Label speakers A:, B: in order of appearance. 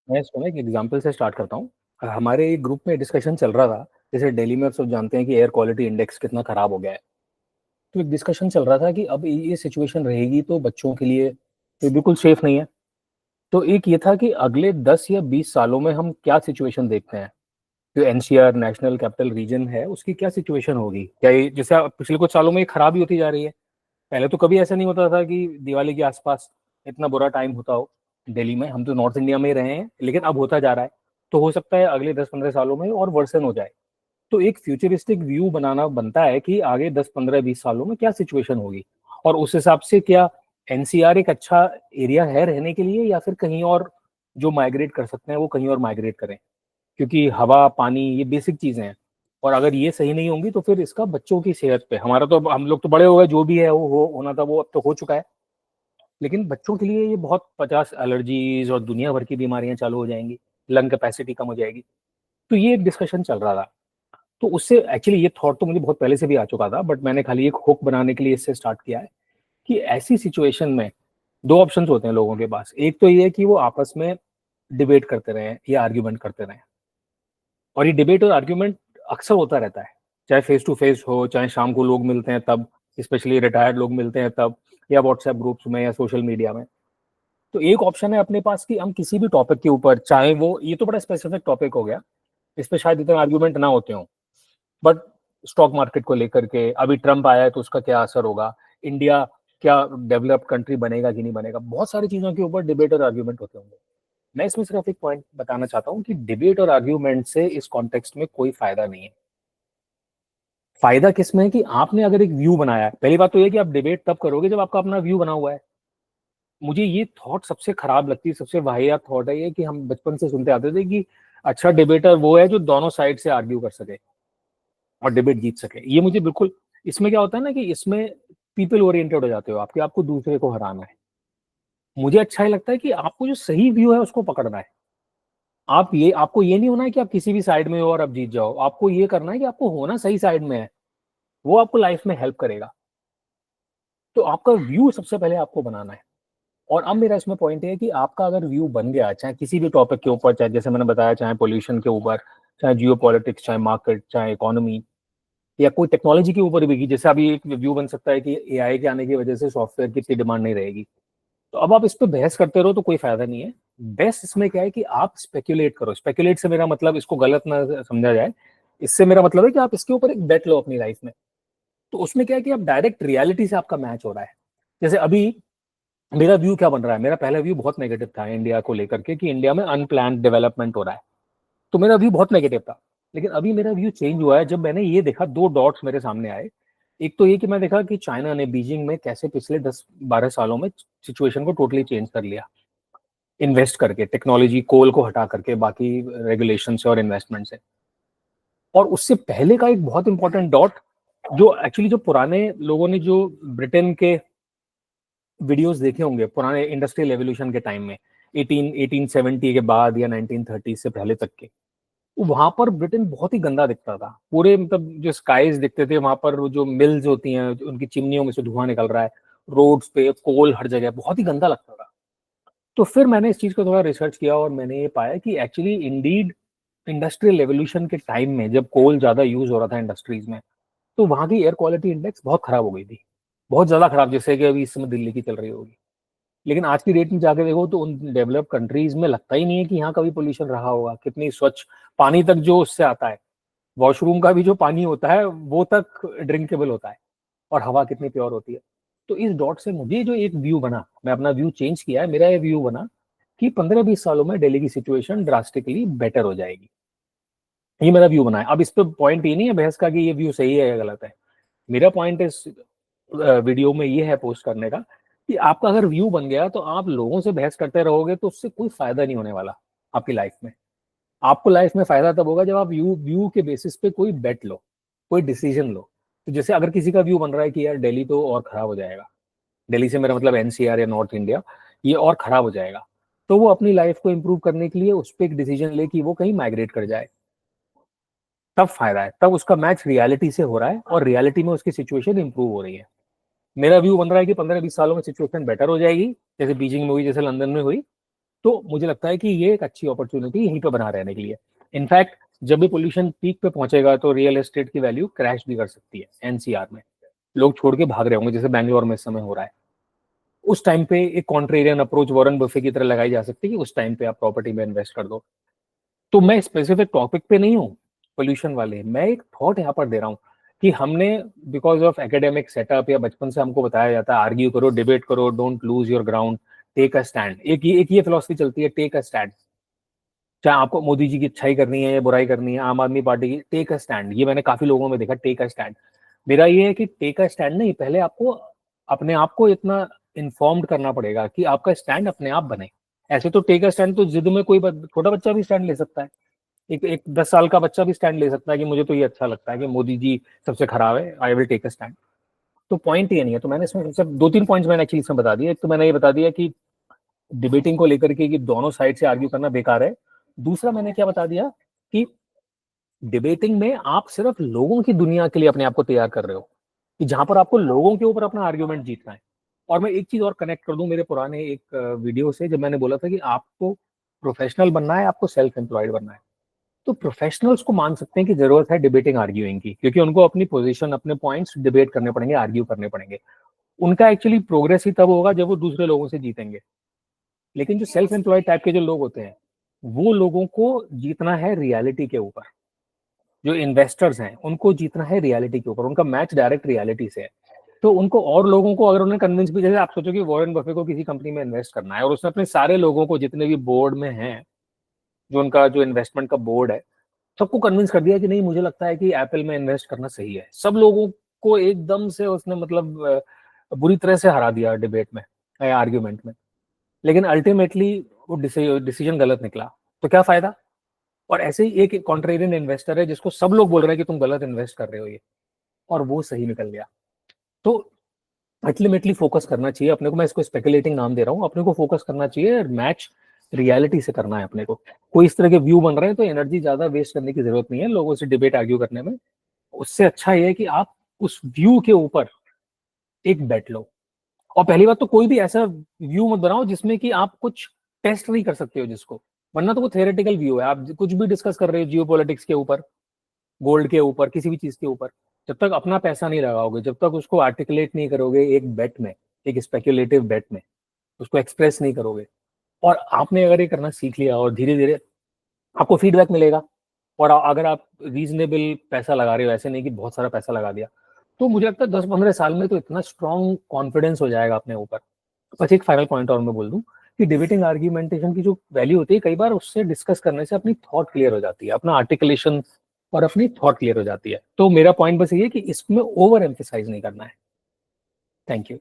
A: मैं इसको ना एक एग्जांपल से स्टार्ट करता हूँ। हमारे एक ग्रुप में डिस्कशन चल रहा था, जैसे दिल्ली में आप सब जानते हैं कि एयर क्वालिटी इंडेक्स कितना खराब हो गया है। तो एक डिस्कशन चल रहा था कि अब ये सिचुएशन रहेगी तो बच्चों के लिए तो बिल्कुल सेफ नहीं है। तो एक ये था कि अगले 10 या 20 सालों में हम क्या सिचुएशन देखते हैं, जो एनसीआर नेशनल कैपिटल रीजन है उसकी क्या सिचुएशन होगी, क्या ये जैसे पिछले कुछ सालों में ये खराब ही होती जा रही है। पहले तो कभी ऐसा नहीं होता था कि दिवाली के आसपास इतना बुरा टाइम होता हो दिल्ली में। हम तो नॉर्थ इंडिया में ही रहे हैं, लेकिन अब होता जा रहा है। तो हो सकता है अगले 10-15 सालों में और वर्सन हो जाए। तो एक फ्यूचरिस्टिक व्यू बनाना बनता है कि आगे 10-15-20 सालों में क्या सिचुएशन होगी, और उस हिसाब से क्या एनसीआर एक अच्छा एरिया है रहने के लिए, या फिर कहीं और जो माइग्रेट कर सकते हैं वो कहीं और माइग्रेट करें। क्योंकि हवा पानी ये बेसिक चीजें हैं, और अगर ये सही नहीं होंगी तो फिर इसका बच्चों की सेहत पे, हमारा तो हम लोग तो बड़े हो गए, जो भी है वो होना था वो अब तो हो चुका है। लेकिन बच्चों के लिए ये बहुत 50 एलर्जीज और दुनिया भर की बीमारियां चालू हो जाएंगी, लंग कैपेसिटी कम हो जाएगी। तो ये एक डिस्कशन चल रहा था। तो उससे एक्चुअली ये थॉट तो मुझे बहुत पहले से भी आ चुका था, बट मैंने खाली एक हुक बनाने के लिए इससे स्टार्ट किया है कि ऐसी सिचुएशन में दो ऑप्शंस होते हैं लोगों के पास। एक तो ये है कि वो आपस में डिबेट करते रहें या आर्ग्यूमेंट करते रहें, और ये डिबेट और आर्ग्यूमेंट अक्सर होता रहता है, चाहे फेस टू फेस हो, चाहे शाम को लोग मिलते हैं तब, स्पेशली रिटायर्ड लोग मिलते हैं तब, या व्हाट्सएप ग्रुप्स में या सोशल मीडिया में। तो एक ऑप्शन है अपने पास कि हम किसी भी टॉपिक के ऊपर, चाहे वो, ये तो बड़ा स्पेसिफिक टॉपिक हो गया, इस पे शायद इतने आर्ग्यूमेंट ना होते हो, बट स्टॉक मार्केट को लेकर के अभी ट्रम्प आया है तो उसका क्या असर होगा, इंडिया क्या डेवलप्ड कंट्री बनेगा कि नहीं बनेगा, बहुत सारी चीजों के ऊपर डिबेट और आर्ग्यूमेंट होते होंगे। मैं इसमें सिर्फ एक पॉइंट बताना चाहता हूँ कि डिबेट और आर्ग्यूमेंट से इस कॉन्टेक्स्ट में कोई फायदा नहीं है। फायदा किसमें है कि आपने अगर एक व्यू बनाया है, पहली बात तो ये कि आप डिबेट तब करोगे जब आपका अपना व्यू बना हुआ है। मुझे ये थॉट सबसे खराब लगती है, सबसे वाहियात थॉट है ये कि हम बचपन से सुनते आते थे कि अच्छा डिबेटर वो है जो दोनों साइड से आर्ग्यू कर सके और डिबेट जीत सके। ये मुझे बिल्कुल, इसमें क्या होता है ना कि इसमें पीपल ओरिएंटेड हो जाते हो आपके, आपको दूसरे को हराना है। मुझे अच्छा ही लगता है कि आपको जो सही व्यू है उसको पकड़ना है। आपको ये नहीं होना है कि आप किसी भी साइड में हो और आप जीत जाओ, आपको ये करना है कि आपको होना सही साइड में है, वो आपको लाइफ में हेल्प करेगा। तो आपका व्यू सबसे पहले आपको बनाना है। और अब मेरा इसमें पॉइंट है कि आपका अगर व्यू बन गया, चाहे किसी भी टॉपिक के ऊपर, चाहे जैसे मैंने बताया, चाहे पोल्यूशन के ऊपर, चाहे जियो पॉलिटिक्स, चाहे मार्केट, चाहे इकोनॉमी, या कोई टेक्नोलॉजी के ऊपर भी, जैसे अभी एक व्यू बन सकता है कि एआई के आने की वजह से सॉफ्टवेयर की इतनी डिमांड नहीं रहेगी। तो अब आप इस पर बहस करते रहो तो कोई फायदा नहीं है। बेस्ट इसमें क्या है कि आप स्पेक्युलेट करो। स्पेक्युलेट से मेरा मतलब, इसको गलत ना समझा जाए, इससे मेरा मतलब है कि आप इसके ऊपर एक बेट लो अपनी लाइफ में। तो उसमें क्या है कि आप डायरेक्ट रियलिटी से आपका मैच हो रहा है। जैसे अभी मेरा व्यू क्या बन रहा है, मेरा पहला व्यू बहुत नेगेटिव था इंडिया को लेकर के कि इंडिया में अनप्लान्ड डेवलपमेंट हो रहा है। तो मेरा व्यू बहुत नेगेटिव था। लेकिन अभी मेरा व्यू चेंज हुआ है जब मैंने ये देखा, दो डॉट्स मेरे सामने आए। एक तो ये कि मैं देखा कि चाइना ने बीजिंग में कैसे पिछले 10-12 सालों में सिचुएशन को टोटली चेंज कर लिया, इन्वेस्ट करके, टेक्नोलॉजी, कोल को हटा करके, बाकी रेगुलेशन से और इन्वेस्टमेंट से। और उससे पहले का एक बहुत इंपॉर्टेंट डॉट, जो एक्चुअली जो पुराने लोगों ने जो ब्रिटेन के वीडियोस देखे होंगे पुराने इंडस्ट्रियल रेवोल्यूशन के टाइम में, 1870 के बाद या 1930 से पहले तक के, वहां पर ब्रिटेन बहुत ही गंदा दिखता था। पूरे मतलब जो स्काईज दिखते थे वहां पर, वो जो मिल्स होती हैं उनकी चिमनियों में से धुआं निकल रहा है, रोड्स पे कोल हर जगह, बहुत ही गंदा लगता था। तो फिर मैंने इस चीज को थोड़ा रिसर्च किया और मैंने ये पाया कि एक्चुअली इंडीड इंडस्ट्रियल रेवोल्यूशन के टाइम में जब कोल ज्यादा यूज हो रहा था इंडस्ट्रीज में, तो वहां की एयर क्वालिटी इंडेक्स बहुत खराब हो गई थी, बहुत ज्यादा खराब, जैसे कि अभी इस समय दिल्ली की चल रही होगी। लेकिन आज की डेट में जाके देखो तो उन डेवलप कंट्रीज में लगता ही नहीं है कि यहाँ कभी पोल्यूशन रहा होगा। कितनी स्वच्छ पानी तक जो उससे आता है, वॉशरूम का भी जो पानी होता है वो तक ड्रिंकेबल होता है, और हवा कितनी प्योर होती है। तो इस डॉट से मुझे जो एक व्यू बना, मैं अपना व्यू चेंज किया है, मेरा ये व्यू बना कि 15-20 सालों में दिल्ली की सिचुएशन ड्रास्टिकली बेटर हो जाएगी। ये मेरा व्यू बना है। अब इस पे पॉइंट ये नहीं है बहस का कि ये व्यू सही है या गलत है। मेरा पॉइंट इस वीडियो में ये है पोस्ट करने का कि आपका अगर व्यू बन गया तो आप लोगों से बहस करते रहोगे तो उससे कोई फायदा नहीं होने वाला आपकी लाइफ में। आपको लाइफ में फायदा तब होगा जब आप व्यू व्यू के बेसिस पे कोई बेट लो, कोई डिसीजन लो। तो जैसे अगर किसी का व्यू बन रहा है कि यार दिल्ली तो और खराब हो जाएगा, दिल्ली से मेरा मतलब एनसीआर या नॉर्थ इंडिया, ये और खराब हो जाएगा, तो वो अपनी लाइफ को इंप्रूव करने के लिए उस पर एक डिसीजन ले कि वो कहीं माइग्रेट कर जाए, तब फायदा है। तब उसका मैच रियलिटी से हो रहा है और रियलिटी में उसकी सिचुएशन इंप्रूव हो रही है। मेरा व्यू बन रहा है कि 15-20 सालों में सिचुएशन बेटर हो जाएगी, जैसे बीजिंग में हुई, जैसे लंदन में हुई। तो मुझे लगता है कि ये एक अच्छी अपॉर्चुनिटी यहीं पे बना रहने के लिए। इनफैक्ट जब भी पोल्यूशन पीक पे पहुंचेगा तो रियल एस्टेट की वैल्यू क्रैश भी कर सकती है। एनसीआर में लोग छोड़ के भाग रहे होंगे, जैसे बैंगलोर में इस समय हो रहा है। उस टाइम पे एक कॉन्ट्रेरियन अप्रोच वॉरेन बफे की तरह लगाई जा सकती है कि उस टाइम पे आप प्रॉपर्टी में इन्वेस्ट कर दो। तो मैं स्पेसिफिक टॉपिक पे नहीं हूँ पोल्यूशन वाले, मैं एक थॉट यहाँ पर दे रहा हूँ कि हमने बिकॉज ऑफ एकेडमिक सेटअप या बचपन से हमको बताया जाता है आर्ग्यू करो, डिबेट करो, don't lose your ground, take a stand. एक ये फिलॉसफी चलती है, टेक अ स्टैंड। चाहे आपको मोदी जी की अच्छाई करनी है या बुराई करनी है, आम आदमी पार्टी की, टेक अ स्टैंड। ये मैंने काफी लोगों में देखा, टेक अ स्टैंड। मेरा ये है कि टेक अ स्टैंड नहीं, पहले आपको अपने आप को इतना इन्फॉर्म्ड करना पड़ेगा कि आपका स्टैंड अपने आप बने। ऐसे तो टेक अ स्टैंड तो जिद में कोई छोटा बच्चा भी स्टैंड ले सकता है। एक 10 साल का बच्चा भी स्टैंड ले सकता है कि मुझे तो ये अच्छा लगता है कि मोदी जी सबसे खराब है, I will take a stand. तो पॉइंट ये नहीं है। तो मैंने इसमें सिर्फ 2-3 पॉइंट्स मैंने एक्चुअली इसमें बता दिए। एक तो मैंने ये बता दिया कि डिबेटिंग को लेकर के कि दोनों साइड से आर्ग्यू करना बेकार है। दूसरा मैंने क्या बता दिया कि डिबेटिंग में आप सिर्फ लोगों की दुनिया के लिए अपने आप को तैयार कर रहे हो, कि जहां पर आपको लोगों के ऊपर अपना आर्ग्यूमेंट जीतना है। और मैं एक चीज और कनेक्ट कर दूं मेरे पुराने एक वीडियो से, जब मैंने बोला था कि आपको प्रोफेशनल बनना है, आपको सेल्फ एम्प्लॉयड बनना है। तो प्रोफेशनल्स को मान सकते हैं कि जरूरत है डिबेटिंग आर्ग्यूइंग की, क्योंकि उनको अपनी पोजीशन, अपने पॉइंट्स डिबेट करने पड़ेंगे, आर्ग्यू करने पड़ेंगे। उनका एक्चुअली प्रोग्रेस ही तब होगा जब वो दूसरे लोगों से जीतेंगे। लेकिन जो सेल्फ एम्प्लॉयड टाइप के जो लोग होते हैं, वो लोगों को जीतना है रियलिटी के ऊपर। जो इन्वेस्टर्स हैं उनको जीतना है रियलिटी के ऊपर, उनका मैच डायरेक्ट रियलिटी से है। तो उनको और लोगों को अगर उन्हें कन्विंस भी, जैसे आप सोचो कि वॉरेन बफे को किसी कंपनी में इन्वेस्ट करना है और उसने अपने सारे लोगों को, जितने भी बोर्ड में हैं, जो उनका जो इन्वेस्टमेंट का बोर्ड है, सबको कन्विंस कर दिया कि नहीं मुझे लगता है कि एप्पल में इन्वेस्ट करना सही है। सब लोगों को एकदम से उसने मतलब बुरी तरह से हरा दिया डिबेट में, आर्ग्यूमेंट में। लेकिन अल्टीमेटली वो डिसीजन गलत निकला, तो क्या फायदा। और ऐसे ही एक कॉन्ट्रेरियन इन्वेस्टर है जिसको सब लोग बोल रहे हैं कि तुम गलत इन्वेस्ट कर रहे हो ये, और वो सही निकल गया। तो अल्टीमेटली फोकस करना चाहिए अपने को, मैं इसको स्पेकुलेटिंग नाम दे रहा हूँ, अपने को फोकस करना चाहिए, मैच रियलिटी से करना है अपने को। कोई इस तरह के व्यू बन रहे हैं तो एनर्जी ज्यादा वेस्ट करने की जरूरत नहीं है लोगों से डिबेट आर्ग्यू करने में। उससे अच्छा ये है कि आप उस व्यू के ऊपर एक बेट लो। और पहली बात तो कोई भी ऐसा व्यू मत बनाओ जिसमें कि आप कुछ टेस्ट नहीं कर सकते हो जिसको, वरना तो वो थ्योरेटिकल व्यू है। आप कुछ भी डिस्कस कर रहे हो जियो पॉलिटिक्स के ऊपर, गोल्ड के ऊपर, किसी भी चीज के ऊपर, जब तक अपना पैसा नहीं लगाओगे, जब तक उसको आर्टिकुलेट नहीं करोगे एक बेट में, एक स्पेक्युलेटिव बेट में, उसको एक्सप्रेस नहीं करोगे, और आपने अगर ये करना सीख लिया और धीरे धीरे आपको फीडबैक मिलेगा, और अगर आप रीजनेबल पैसा लगा रहे हो, ऐसे नहीं कि बहुत सारा पैसा लगा दिया, तो मुझे लगता है 10-15 साल में तो इतना स्ट्रॉन्ग कॉन्फिडेंस हो जाएगा अपने ऊपर। बस एक फाइनल पॉइंट और मैं बोल दूं कि डिबेटिंग आर्ग्यूमेंटेशन की जो वैल्यू होती है, कई बार उससे डिस्कस करने से अपनी थॉट क्लियर हो जाती है, अपना आर्टिकुलेशन और अपनी थॉट क्लियर हो जाती है। तो मेरा पॉइंट बस ये है कि इसमें ओवर एम्फेसाइज नहीं करना है। Thank you.